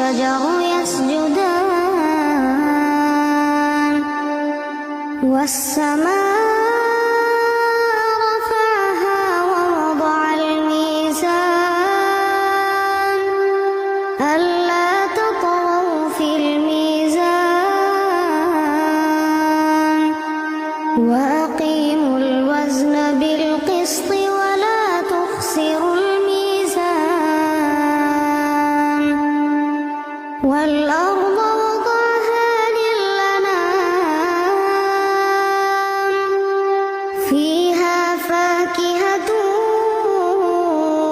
والشجر يسجدان والسماء رفعها ووضع الميزان ألا تطغوا في الميزان وأقيموا الوزن بالقسط ولا تخسروا الميزان والأرض وضعها للأنام فيها فاكهة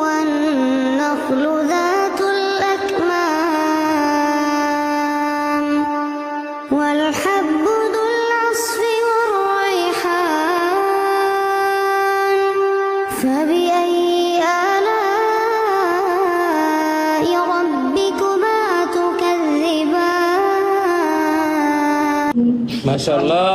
والنخل ذات الأكمام والحب ذو العصف والريحان فبأي آلاء ربكما تكذبان ما شاء الله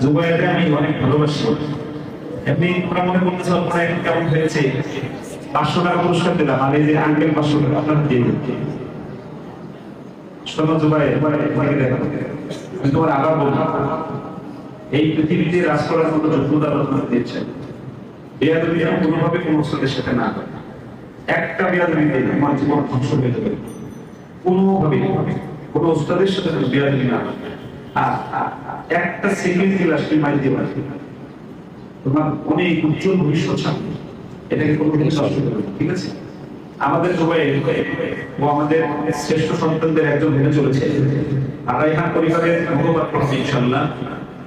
জুবাইরকে আমি অনেক ভালোবাসি। এমনি ওরা মনে করতেছে আপনারা কেমন হয়েছে, 500 টাকা পুরস্কার দিলাম, আর এই যে আঙ্কেল 500 টাকা আপনারা দিয়ে দিন। শোনো জুবাইর, এখানে দেখো, আমি তোমার আবার বলবো, এই পৃথিবীতে রাজ করার মতো যোগ্যতা আপনারা দিয়েছেন। বেয়াদবি যেন কোনোভাবে কোনো উস্তাদের সাথে না করে। একটা বেয়াদবিতে আমার জীবন ধ্বংস হয়ে যাবে। কোনোভাবে কোনো উস্তাদের সাথে বেয়াদবি না করে। আর একটা সেকেন্ড ক্লাস তুমি মাইল দিয়ে পারবে, তোমার অনেক উজ্জ্বল ভবিষ্যৎ সামনে, এটাকে কোনো কিছু নষ্ট করবে না, ঠিক আছে? আমাদের জুবাইর ও আমাদের শ্রেষ্ঠ সন্তানদের একজন হয়ে চলেছে। আর রায়হান পরিবারের ধন্যবাদ করছি ইনশাআল্লাহ।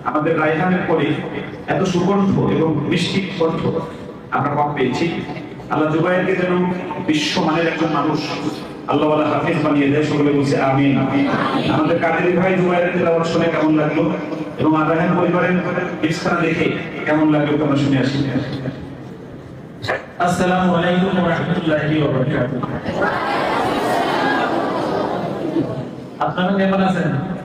আমাদের রায়হানের পরে এত সুকণ্ঠ এবং মিষ্টি কণ্ঠ আমরা কম পেয়েছি। আল্লাহ জুবাইরকে যেন বিশ্বমানের একজন মানুষ আল্লাহ ওয়ালা হাফেজ বানিয়ে দেয়, সকলে বলছে আমিন। আমাদের কাদেরী ভাই জুবাইরের তেলাওয়াত শুনে কেমন লাগলো এবং রায়হান পরিবারের ইফতার দেখে কেমন লাগলো তোমরা শুনে আসি। আসসালামু আলাইকুম ওয়া রাহমাতুল্লাহি ওয়া বারাকাতুহু। আপনারা কেমন আছেন?